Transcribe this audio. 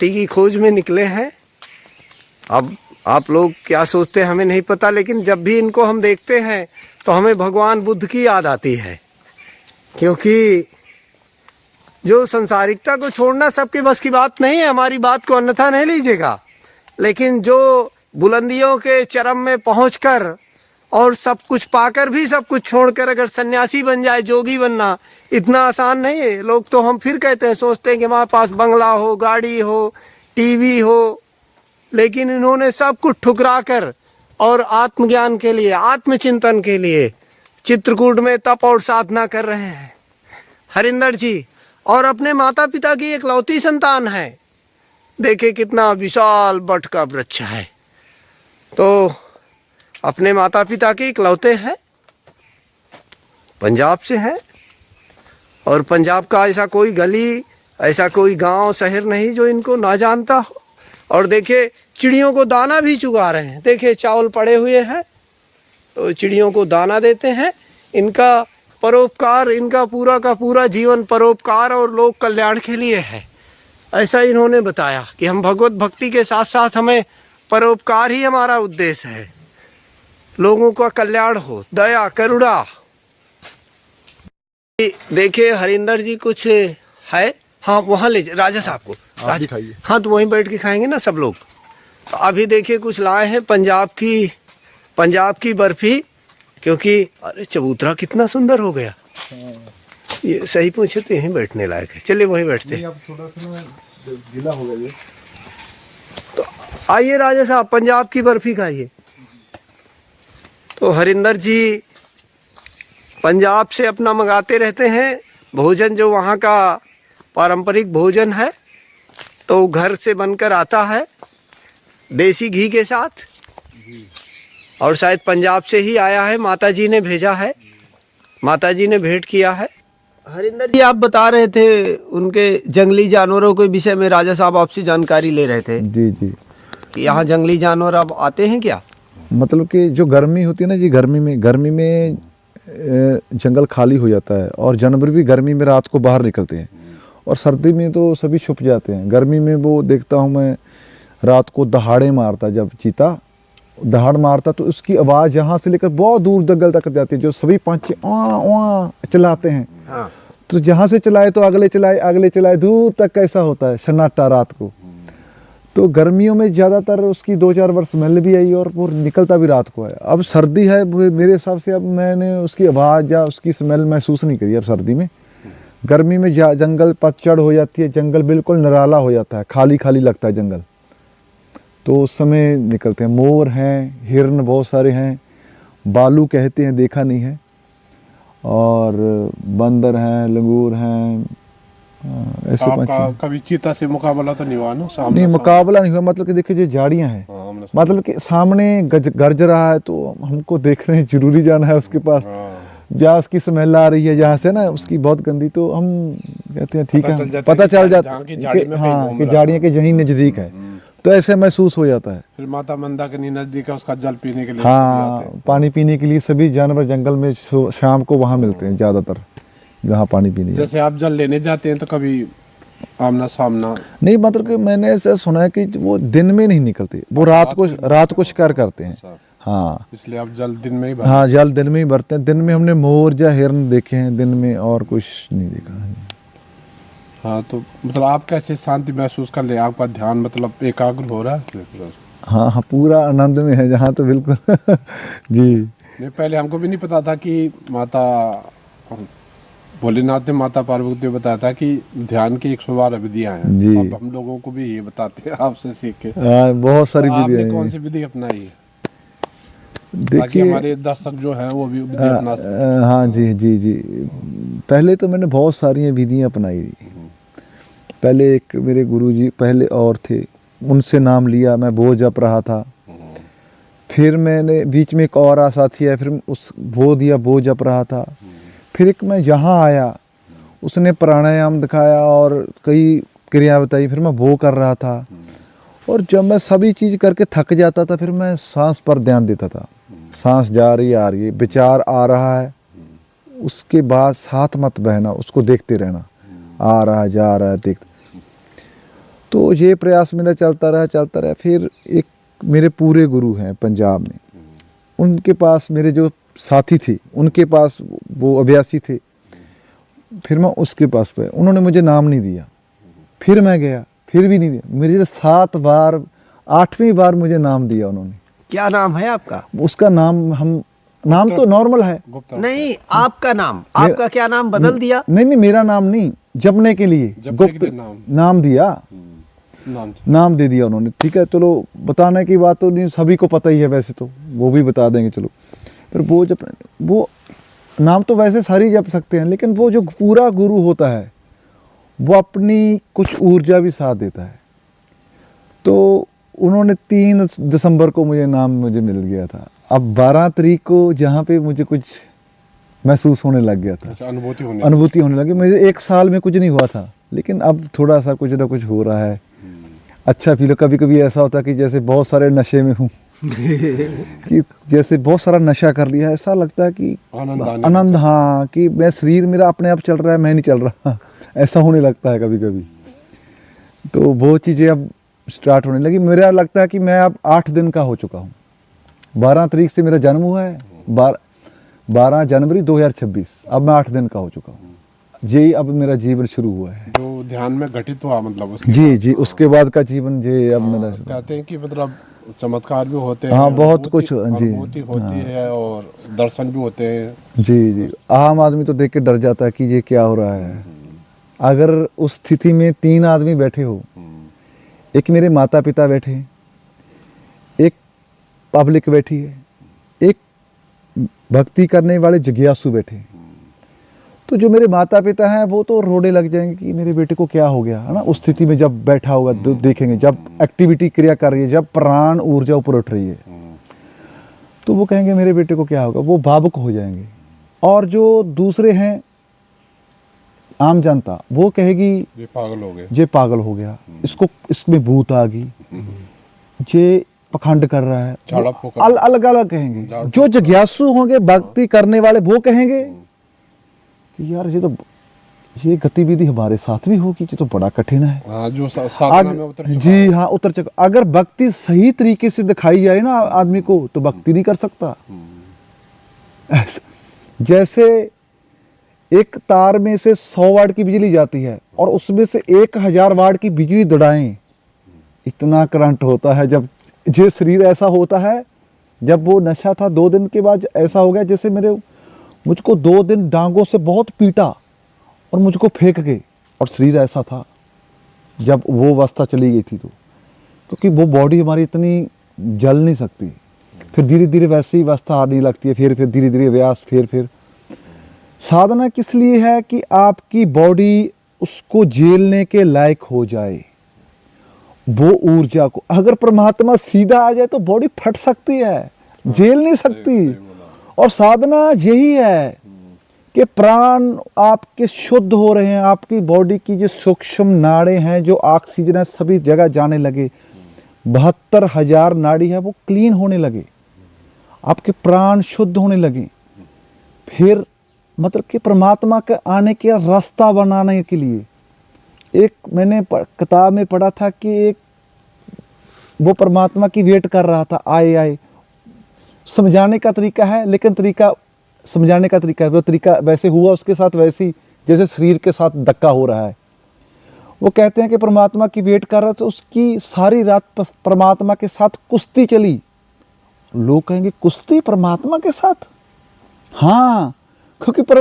भक्ति की खोज में निकले हैं। अब आप लोग क्या सोचते हैं हमें नहीं पता, लेकिन जब भी इनको हम देखते हैं तो हमें भगवान बुद्ध की याद आती है, क्योंकि जो संसारिकता को छोड़ना सबके बस की बात नहीं है। हमारी बात को अन्यथा नहीं लीजिएगा, लेकिन जो बुलंदियों के चरम में पहुंचकर और सब कुछ पाकर भी सब कुछ छोड़कर अगर सन्यासी बन जाए, जोगी बनना इतना आसान नहीं है। लोग तो हम फिर कहते हैं, सोचते हैं कि हमारे पास बंगला हो, गाड़ी हो, टीवी हो, लेकिन इन्होंने सब कुछ ठुकरा कर और आत्मज्ञान के लिए, आत्मचिंतन के लिए चित्रकूट में तप और साधना कर रहे हैं हरिंदर जी। और अपने माता पिता की इकलौती संतान है। देखिए कितना विशाल बट का वृक्ष है। तो अपने माता पिता के इकलौते हैं, पंजाब से हैं, और पंजाब का ऐसा कोई गली, ऐसा कोई गांव शहर नहीं जो इनको ना जानता हो। और देखिए चिड़ियों को दाना भी चुगा रहे हैं। देखिए चावल पड़े हुए हैं तो चिड़ियों को दाना देते हैं। इनका परोपकार, इनका पूरा का पूरा जीवन परोपकार और लोक कल्याण के लिए है। ऐसा इन्होंने बताया कि हम भगवत भक्ति के साथ साथ हमें परोपकार ही हमारा उद्देश्य है, लोगों का कल्याण हो, दया करुणा। देखिए हरिंदर जी कुछ है, हाँ वहाँ ले राजा साहब को, हाँ तो वहीं बैठ के खाएंगे ना सब लोग। तो अभी देखिए कुछ लाए हैं पंजाब की बर्फी, क्योंकि अरे चबूतरा कितना सुंदर हो गया। ये सही पूछे तो यहीं बैठने लायक है। चलिए वहीं बैठते हैं। थोड़ा सा गीला हो गया ये। तो आइए राजा साहब, पंजाब की बर्फी खाइए। तो हरिंदर जी पंजाब से अपना मंगाते रहते हैं भोजन, जो वहाँ का पारंपरिक भोजन है, तो घर से बनकर आता है देसी घी के साथ, और शायद पंजाब से ही आया है, माता जी ने भेजा है, माता जी ने भेंट किया है। हरिंदर जी आप बता रहे थे उनके जंगली जानवरों के विषय में, राजा साहब आपसे जानकारी ले रहे थे। जी जी। कि यहाँ जंगली जानवर अब आते हैं क्या? मतलब कि जो गर्मी होती है ना जी, गर्मी में जंगल खाली हो जाता है, और जानवर भी गर्मी में रात को बाहर निकलते हैं, और सर्दी में तो सभी छुप जाते हैं। गर्मी में वो देखता हूँ मैं रात को दहाड़े मारता, जब चीता दहाड़ मारता तो उसकी आवाज़ यहाँ से लेकर बहुत दूर जंगल तक जाती है, जो सभी पंछी चलाते हैं। हाँ। तो जहाँ से चलाए तो अगले चलाए दूर तक कैसा होता है सन्नाटा रात को। तो गर्मियों में ज़्यादातर उसकी 2-4 बार स्मेल भी आई, और वो निकलता भी रात को है। अब सर्दी है, मेरे हिसाब से अब मैंने उसकी आवाज़ या उसकी स्मेल महसूस नहीं करी अब सर्दी में। गर्मी में जंगल पतझड़ हो जाती है, जंगल बिल्कुल निराला हो जाता है, खाली खाली लगता है जंगल, तो उस समय निकलते हैं। मोर हैं, हिरन बहुत सारे हैं, बालू कहते हैं, देखा नहीं है, और बंदर हैं, लंगूर हैं, ऐसे आपका कभी चीता से मुकाबला तो नहीं हुआ ना? नहीं, मुकाबला नहीं हुआ। मतलब कि देखिए जो झाड़ियाँ हैं, मतलब कि सामने गरज रहा है तो हमको देख रहे हैं, जरूरी जाना है उसके पास। जहाँ उसकी स्मेल आ रही है जहाँ से ना, उसकी बहुत गंदी, तो हम कहते हैं ठीक है, पता चल जाता है हाँ कि झाड़ियाँ के यहीं नज़दीक है, तो ऐसे महसूस हो जाता है। फिर माता मंदाकिनी नजदीक है, उसका जल पीने के लिए हाँ, पानी पीने के लिए सभी जानवर जंगल में शाम को वहाँ मिलते हैं ज़्यादातर, जहाँ पानी पीने। जैसे आप जल लेने जाते हैं तो कभी आमना सामना नहीं, मतलब कि मैंने ऐसा सुना है कि वो दिन में नहीं निकलते, वो रात को शिकार करते हैं। हाँ, इसलिए आप जल दिन में ही हाँ, जल दिन में ही भरते हैं। दिन में हमने मोर या हिरन देखे हैं दिन में, और कुछ नहीं देखा है। हाँ, तो मतलब आप कैसे शांति महसूस कर ले? आपका ध्यान मतलब एकाग्र हो रहा है? हाँ हाँ, पूरा आनंद में है जहाँ, तो बिल्कुल जी। नहीं, पहले हमको भी नहीं पता था कि माता भोलेनाथ ने माता पार्वती ने बताया था कि ध्यान की 112 विधियां हैं जी। अब हम लोगों को भी ये बताते हैं आपसे सीख के। बहुत सारी तो विधियां आपने कौन हैं। सी विधि अपनाई है ताकि देखिए हमारे दर्शक जो हैं वो भी विधि अपना सकें? हाँ जी जी जी। पहले तो मैंने बहुत सारी विधियां अपनाई। पहले एक मेरे गुरुजी पहले और थे, उनसे नाम लिया, मैं वो जप रहा था। फिर मैंने बीच में एक और साथी है, फिर वो दिया, वो जप रहा था। फिर एक मैं यहाँ आया, उसने प्राणायाम दिखाया और कई क्रिया बताई, फिर मैं वो कर रहा था। और जब मैं सभी चीज़ करके थक जाता था, फिर मैं सांस पर ध्यान देता था। सांस जा रही आ रही है, विचार आ रहा है, उसके बाद साथ मत बहना, उसको देखते रहना, आ रहा है जा रहा है देखते। तो ये प्रयास मेरा चलता रहा। फिर एक मेरे पूरे गुरु हैं पंजाब में, उनके पास मेरे जो साथी थे उनके पास वो अभ्यासी थे, फिर मैं उसके पास पे, उन्होंने मुझे नाम नहीं दिया। फिर मैं गया, फिर भी नहीं दिया। मेरे 7 बार 8वीं बार मुझे नाम दिया उन्होंने। क्या नाम है आपका? उसका नाम नाम तो नॉर्मल है। गुप्ता नहीं, आपका नाम, आपका क्या नाम बदल दिया? नहीं, मेरा नाम नहीं, जपने के लिए जपने के गुप्त लिए नाम दिया, नाम दे दिया उन्होंने। ठीक है, चलो बताने की बात तो नहीं, सभी को पता ही है वैसे तो, वो भी बता देंगे चलो। पर वो जब वो नाम तो वैसे सारी जप सकते हैं, लेकिन वो जो पूरा गुरु होता है वो अपनी कुछ ऊर्जा भी साथ देता है। तो उन्होंने 3 दिसंबर को मुझे मिल गया था। अब 12 तारीख को जहाँ पे मुझे कुछ महसूस होने लग गया था, अनुभूति होने लगी। मुझे 1 साल में कुछ नहीं हुआ था, लेकिन अब थोड़ा सा कुछ ना कुछ हो रहा है। अच्छा फील। कभी कभी ऐसा होता है कि जैसे बहुत सारे नशे में हूँ कि जैसे बहुत सारा नशा कर लिया, ऐसा लगता है कि आनंद, हाँ, कि मैं शरीर मेरा अपने आप चल रहा है, मैं नहीं चल रहा, ऐसा होने लगता है कभी कभी। तो वो चीज़ें अब स्टार्ट होने लगी। मेरा लगता है कि मैं अब 8 दिन का हो चुका हूँ। 12 तारीख से मेरा जन्म हुआ है, 12 जनवरी 2026, अब मैं 8 दिन का हो चुका हूँ। यही अब मेरा जीवन शुरू हुआ है, जो ध्यान में घटित हुआ, मतलब उसके जी, उसके बाद का जीवन ये अब मेरा कहते हैं कि मतलब चमत्कार भी होते हैं, हाँ, बहुत कुछ, जी, अनुभूति होती है और दर्शन भी होते हैं। जी। आम आदमी तो देख के डर जाता है कि ये क्या हो रहा है। अगर उस स्थिति में 3 आदमी बैठे हो, एक मेरे माता पिता बैठे, एक पब्लिक बैठी है, एक भक्ति करने वाले जिज्ञासु बैठे, तो जो मेरे माता पिता हैं वो तो रोने लग जाएंगे कि मेरे बेटे को क्या हो गया, है ना। उस स्थिति में जब बैठा होगा तो देखेंगे, जब एक्टिविटी क्रिया कर रही है, जब प्राण ऊर्जा ऊपर उठ रही है, तो वो कहेंगे मेरे बेटे को क्या होगा, वो भावुक हो जाएंगे। और जो दूसरे हैं आम जनता, वो कहेगी ये पागल हो गए, ये पागल हो गया, इसमें भूत आ गई, ये पखंड कर रहा है, अलग अलग कहेंगे। जो जिज्ञासु होंगे, भक्ति करने वाले, वो कहेंगे कि यार ये गतिविधि हमारे साथ भी होगी, ये तो बड़ा कठिन है। जो साधना में उतर चुका जी हाँ, उतर चुका। अगर भक्ति सही तरीके से दिखाई जाए ना आदमी को, तो भक्ति नहीं कर सकता। जैसे एक तार में से 100 वाट की बिजली जाती है और उसमें से 1000 वाट की बिजली दौड़ाएं, इतना करंट होता है। जब ये शरीर ऐसा होता है, जब वो नशा था 2 दिन के बाद ऐसा हो गया जैसे मुझको 2 दिन डांगों से बहुत पीटा और मुझको फेंक गए, और शरीर ऐसा था जब वो अवस्था चली गई थी। तो क्योंकि वो बॉडी हमारी इतनी जल नहीं सकती, फिर धीरे धीरे वैसी अवस्था आने लगती है, फिर धीरे धीरे व्यास, फिर साधना किस लिए है कि आपकी बॉडी उसको झेलने के लायक हो जाए, वो ऊर्जा को। अगर परमात्मा सीधा आ जाए तो बॉडी फट सकती है, झेल नहीं सकती। और साधना यही है कि प्राण आपके शुद्ध हो रहे हैं, आपकी बॉडी की जो सूक्ष्म नाड़े हैं, जो ऑक्सीजन है सभी जगह जाने लगे, 72,000 नाड़ी है वो क्लीन होने लगे, आपके प्राण शुद्ध होने लगे। फिर मतलब कि परमात्मा के आने का रास्ता बनाने के लिए, एक मैंने किताब में पढ़ा था कि एक वो परमात्मा की वेट कर रहा था, आए। समझाने का तरीका है, लेकिन समझाने का तरीका है, वो तरीका वैसे हुआ उसके साथ, वैसी जैसे शरीर के साथ धक्का हो रहा है। वो कहते हैं कि परमात्मा की वेट कर रहा था, तो उसकी सारी रात परमात्मा के साथ कुश्ती चली। लोग कहेंगे कुश्ती परमात्मा के साथ? हाँ, क्योंकि परमात्मा